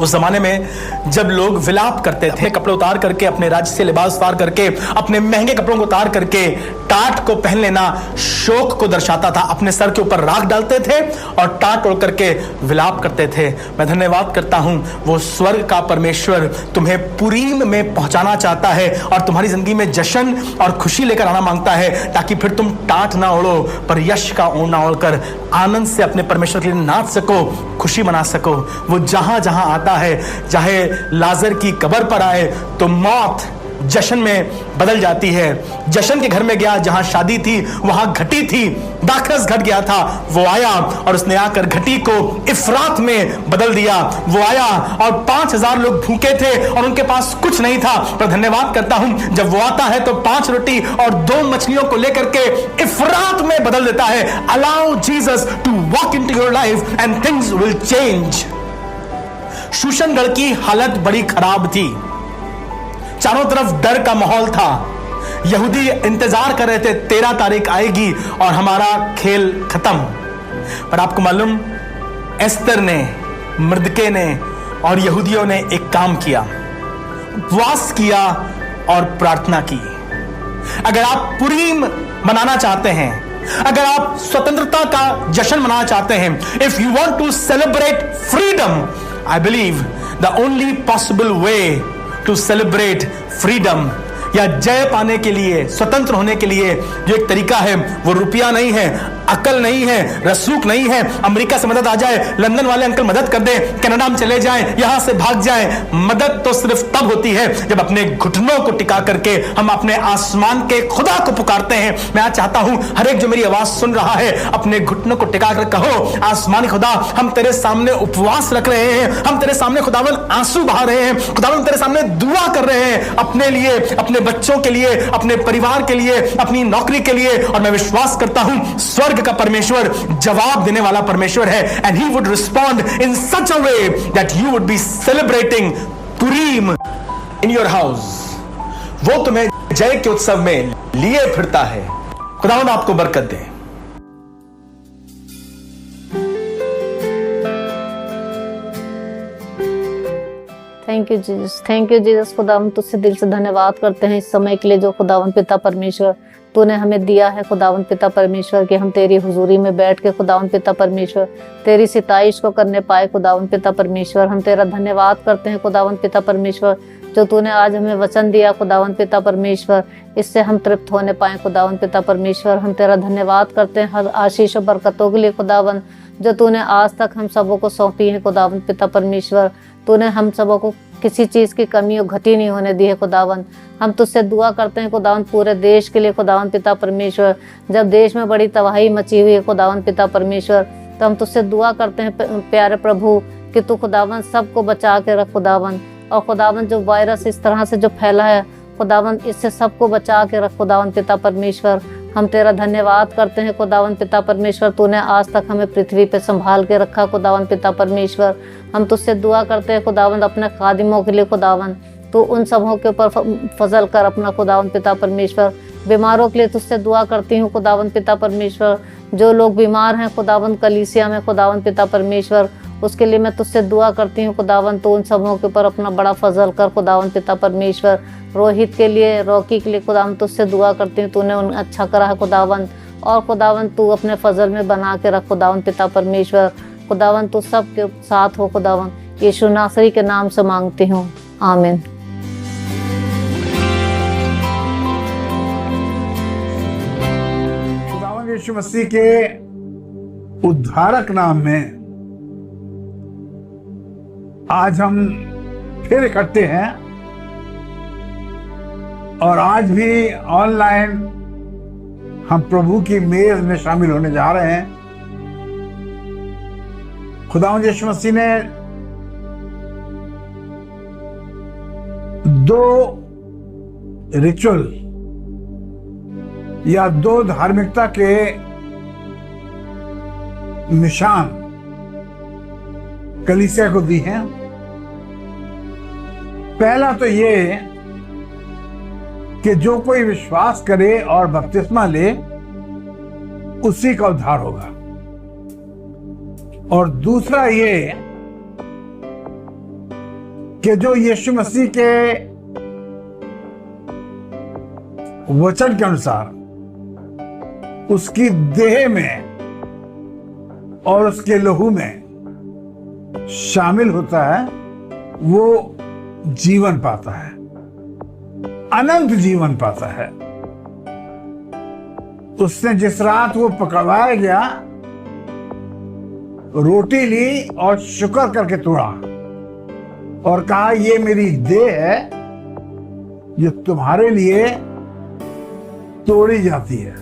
उस जमाने में जब लोग विलाप करते थे, कपड़े उतार करके, अपने राज्य से लिबास उतार करके, अपने महंगे कपड़ों को उतार करके, टाट को पहन लेना शोक को दर्शाता था। अपने सर के ऊपर राख डालते थे और टाट ओढ़ करके विलाप करते थे। मैं धन्यवाद करता हूं, वो स्वर्ग का परमेश्वर तुम्हें पुरीम में पहुंचाना चाहता है और तुम्हारी जिंदगी में जश्न और खुशी लेकर आना मांगता है, ताकि फिर तुम टाट ना ओढ़ो, पर यश का ओढ़ना ओढ़कर आनंद से अपने परमेश्वर के लिए नाच सको, खुशी मना सको। वो जहां जहां आता है, चाहे लाजर की कब्र पर आए तो मौत जश्न में बदल जाती है। जश्न के घर में गया, जहां शादी थी वहां घटी थी, दाखरस घट गया था, वो आया और उसने आकर घटी को इफरात में बदल दिया। वो आया और 5000 लोग भूखे थे और उनके पास कुछ नहीं था, पर धन्यवाद करता हूं, जब वो आता है तो 5 रोटी और 2 मछलियों को लेकर के इफरात में बदल देता है। Allow Jesus to walk into your life and things will change. शूशनगढ़ की हालत बड़ी खराब थी, चारों तरफ डर का माहौल था। यहूदी इंतजार कर रहे थे 13 तारीख आएगी और हमारा खेल खत्म। पर आपको मालूम, एस्तर ने, मर्दके ने और यहूदियों ने एक काम किया, उपवास किया और प्रार्थना की। अगर आप पुरीम मनाना चाहते हैं, अगर आप स्वतंत्रता का जश्न मनाना चाहते हैं, if you want to celebrate freedom, I believe the only possible way to celebrate freedom, या जय पाने के लिए, स्वतंत्र होने के लिए जो एक तरीका है, वो रुपया नहीं है, अकल नहीं है, रसूख नहीं है, अमेरिका से मदद आ जाए, लंदन वाले अंकल मदद कर दे, कनाडा में चले जाएं, यहां से भाग जाएं। मदद तो सिर्फ तब होती है जब अपने घुटनों को टिका करके हम अपने आसमान के खुदा को पुकारते हैं। मैं आज चाहता हूं हर एक जो मेरी आवाज सुन रहा है, अपने घुटनों को टिका कर कहो, आसमानी खुदा, हम तेरे सामने उपवास रख रहे हैं, हम तेरे सामने खुदावन आंसू बहा रहे हैं, खुदावन तेरे सामने दुआ कर रहे हैं, अपने लिए, अपने बच्चों के लिए, अपने परिवार के लिए, अपनी नौकरी के लिए। और मैं विश्वास करता हूं स्वर्ग का परमेश्वर जवाब देने वाला परमेश्वर है, and he would respond in such a way that you would be celebrating Purim in your house. वो तुम्हें जय के उत्सव में लिए फिरता है। खुदावंद आपको बरकत दे। Thank you Jesus. खुदा हम तुझसे दिल से धन्यवाद करते हैं इस समय के लिए जो खुदावन पिता परमेश्वर तूने हमें दिया है खुदावन पिता परमेश्वर कि हम तेरी हुजूरी में बैठ के खुदावन पिता परमेश्वर तेरी सिताइश को करने पाए खुदावन पिता परमेश्वर। हम तेरा धन्यवाद करते हैं खुदावन पिता परमेश्वर जो तूने आज हमें वचन दिया खुदावन पिता परमेश्वर, इससे हम तृप्त होने पाए खुदावन पिता परमेश्वर। हम तेरा धन्यवाद करते हैं हर आशीष और बरकतों के लिए खुदावन जो तूने आज तक हम सबों को सौंपी है खुदावन पिता परमेश्वर। तूने हम सबों को किसी चीज़ की कमी और घटी नहीं होने दी है खुदावन। हम तुझसे दुआ करते हैं खुदावन पूरे देश के लिए खुदावन पिता परमेश्वर। जब देश में बड़ी तबाही मची हुई है खुदावन पिता परमेश्वर, तो हम तुझसे दुआ करते हैं प्यारे प्रभु कि तू खुदावन सबको बचा के रख खुदावन। और खुदावन जो वायरस इस तरह से जो फैला है खुदावन, इससे सबको बचा के रख खुदावन पिता परमेश्वर। हम तेरा धन्यवाद करते हैं खुदावन पिता परमेश्वर, तूने आज तक हमें पृथ्वी पे संभाल के रखा खुदावन पिता परमेश्वर। हम तुझसे दुआ करते हैं खुदावन अपने खादिमों के लिए खुदावन, तो उन सबों के ऊपर फजल कर अपना खुदावन पिता परमेश्वर। बीमारों के लिए तुझसे दुआ करती हूँ खुदावन पिता परमेश्वर, जो लोग बीमार हैं खुदावन कलीसिया में खुदावन पिता परमेश्वर, उसके लिए मैं तुझसे दुआ करती हूँ खुदावन, तो उन सबों के ऊपर अपना बड़ा फजल कर खुदावन पिता परमेश्वर। रोहित के लिए, रॉकी के लिए खुदावन तुझसे दुआ करती हूँ, तूने उन्हें अच्छा करा है खुदावन, और खुदावन तू अपने फजल में बना के रख खुदावन पिता परमेश्वर। खुदावन तू सब के साथ हो खुदावन, यीशु नासरी के नाम से मांगती हूँ, आमीन। खुदावन यीशु मसीह के उद्धारक नाम में आज हम फिर इकट्ठे हैं और आज भी ऑनलाइन हम प्रभु की मेज में शामिल होने जा रहे हैं। खुदावंद यीशु मसीह ने दो रिचुअल या दो धार्मिकता के निशान कलीसिया को दी हैं। पहला तो ये कि जो कोई विश्वास करे और बपतिस्मा ले उसी का उद्धार होगा, और दूसरा ये कि जो यीशु मसीह के वचन के अनुसार उसकी देह में और उसके लहू में शामिल होता है वो जीवन पाता है, अनंत जीवन पाता है। उसने जिस रात वो पकड़वाया गया रोटी ली और शुक्र करके तोड़ा और कहा ये मेरी देह है जो तुम्हारे लिए तोड़ी जाती है।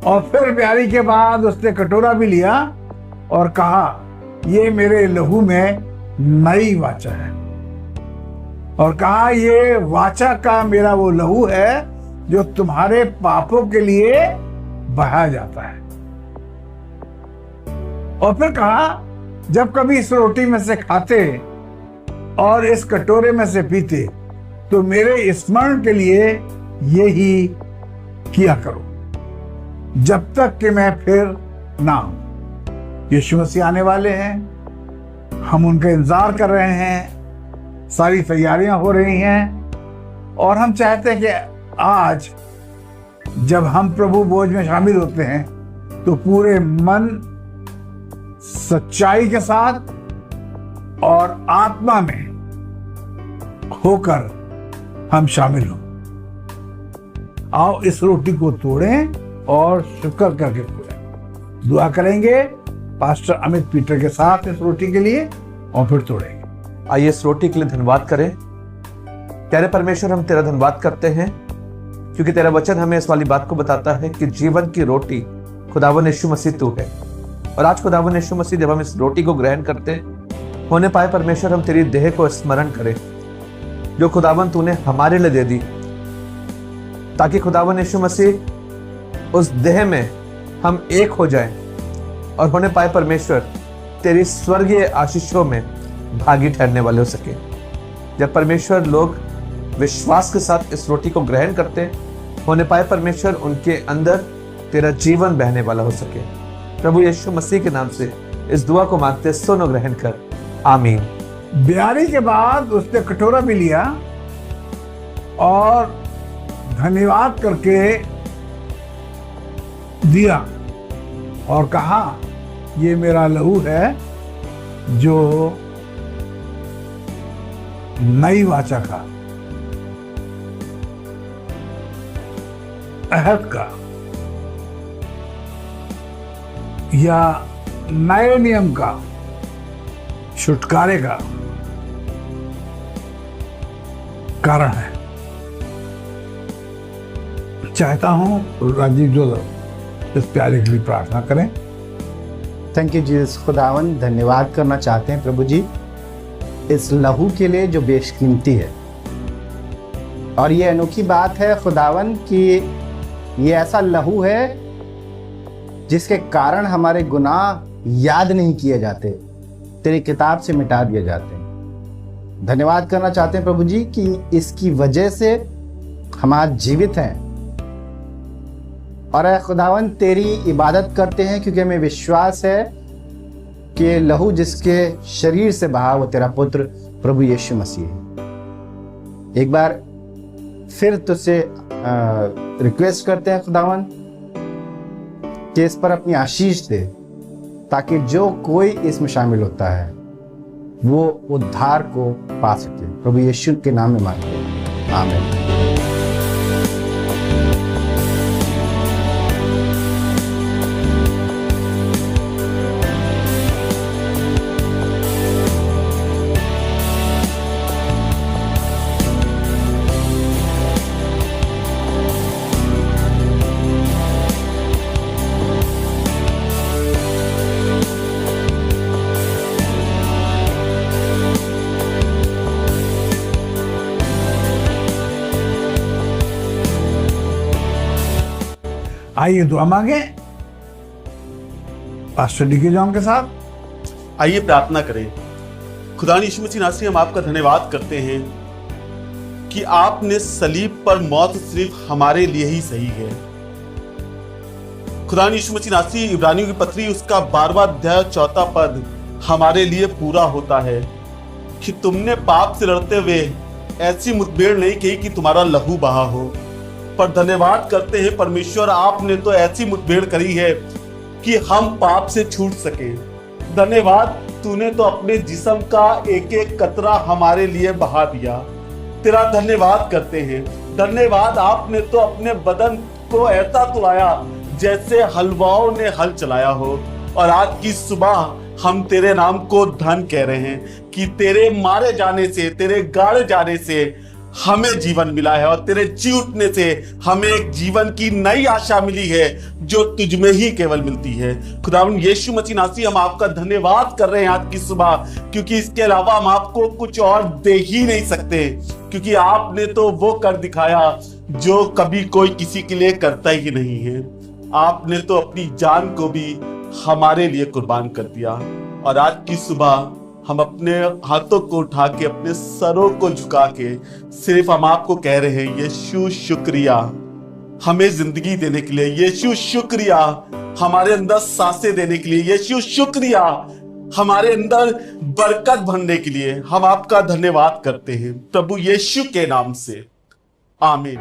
और फिर प्यारी के बाद उसने कटोरा भी लिया और कहा ये मेरे लहू में नई वाचा है, और कहा ये वाचा का मेरा वो लहू है जो तुम्हारे पापों के लिए बहाया जाता है। और फिर कहा जब कभी इस रोटी में से खाते और इस कटोरे में से पीते तो मेरे स्मरण के लिए यही किया करो जब तक कि मैं फिर ना आऊं। यीशु मसीह आने वाले हैं, हम उनका इंतजार कर रहे हैं, सारी तैयारियां हो रही हैं, और हम चाहते हैं कि आज जब हम प्रभु भोज में शामिल होते हैं तो पूरे मन, सच्चाई के साथ और आत्मा में होकर हम शामिल हों। आओ इस रोटी को तोड़ें और शुक्र करके तोड़ें। दुआ करेंगे पास्टर अमित पीटर के साथ इस रोटी के लिए और फिर तोड़ेंगे। आइए इस रोटी के लिए धन्यवाद करें। प्यारे परमेश्वर, हम तेरा धन्यवाद करते हैं क्योंकि तेरा वचन हमें इस वाली बात को बताता है कि जीवन की रोटी खुदावन यीशु मसीह तू है। और आज खुदावन यीशु मसीह जब हम इस रोटी को ग्रहण करते होने पाए परमेश्वर, हम तेरी देह को स्मरण करें जो खुदावन तूने हमारे लिए दे दी, ताकि खुदावन यीशु मसीह उस देह में हम एक हो जाएं और होने पाए परमेश्वर तेरी स्वर्गीय आशीषों में भागी ठहरने वाले हो सके। जब परमेश्वर लोग विश्वास के साथ इस रोटी को ग्रहण करते होने पाए परमेश्वर, उनके अंदर तेरा जीवन बहने वाला हो सके। प्रभु यीशु मसीह के नाम से इस दुआ को मांगते सुनो ग्रहण कर, आमीन। ब्यारी के बाद उसने कटोरा भी लिया और धन्यवाद करके दिया और कहा, ये मेरा लहू है जो नई वाचा का, अहद का या नए नियम का, छुटकारे का कारण है। चाहता हूं राजीव जोदव इस प्यारे के लिए प्रार्थना करें। Thank you Jesus. खुदावन धन्यवाद करना चाहते हैं प्रभु जी इस लहू के लिए जो बेशकीमती है। और ये अनोखी बात है खुदावन कि ये ऐसा लहू है जिसके कारण हमारे गुनाह याद नहीं किए जाते, तेरी किताब से मिटा दिए जाते हैं। धन्यवाद करना चाहते हैं प्रभु जी कि इसकी वजह से हम आज जीवित हैं और ऐ खुदावन तेरी इबादत करते हैं, क्योंकि हमें विश्वास है कि लहू जिसके शरीर से बहा वो तेरा पुत्र प्रभु यीशु मसीह है। एक बार फिर तुझसे रिक्वेस्ट करते हैं खुदावन कि इस पर अपनी आशीष दे, ताकि जो कोई इसमें शामिल होता है वो उद्धार को पा सके। प्रभु यीशु के नाम में मांगते हैं, आमीन। आइए दुआ मांगे पास्टर डीके जॉन के साथ। आइए प्रार्थना करें। खुदा यीशु मसीह नासरी, हम आपका धन्यवाद करते हैं कि आपने सलीब पर मौत सिर्फ हमारे लिए ही सही है। खुदा यीशु मसीह नासरी, इब्रानियों की पत्री उसका 12वां अध्याय 4 पद हमारे लिए पूरा होता है कि तुमने पाप से लड़ते हुए ऐसी मुठभेड़ नहीं की कि तुम्हारा लहू बहा हो, पर धन्यवाद करते हैं परमेश्वर, आपने तो ऐसी मुठभेड़ करी है कि हम पाप से छूट सके। धन्यवाद, तूने तो अपने जिस्म का एक एक कतरा हमारे लिए बहा दिया। तेरा धन्यवाद करते हैं। धन्यवाद, आपने तो अपने बदन को ऐसा तुलाया जैसे हलवाओं ने हल चलाया हो। और आज की सुबह हम तेरे नाम को धन कह रहे हैं कि तेरे मारे जाने से, तेरे गाड़े जाने से हमें जीवन मिला है और तेरे जी उठने से हमें एक जीवन की नई आशा मिली है जो तुझ में ही केवल मिलती है। खुदावन यीशु मसीह नासरी, हम आपका धन्यवाद कर रहे हैं आज की सुबह, क्योंकि इसके अलावा हम आपको कुछ और दे ही नहीं सकते, क्योंकि आपने तो वो कर दिखाया जो कभी कोई किसी के लिए करता ही नहीं है। आपने तो अपनी जान को भी हमारे लिए कुर्बान कर दिया। और आज की सुबह हम अपने हाथों को उठा के, अपने सरों को झुका के सिर्फ हम आपको कह रहे हैं, यीशु शुक्रिया हमें जिंदगी देने के लिए, यीशु शुक्रिया हमारे अंदर सांसें देने के लिए, यीशु शुक्रिया हमारे अंदर बरकत भरने के लिए। हम आपका धन्यवाद करते हैं प्रभु यीशु के नाम से, आमीन।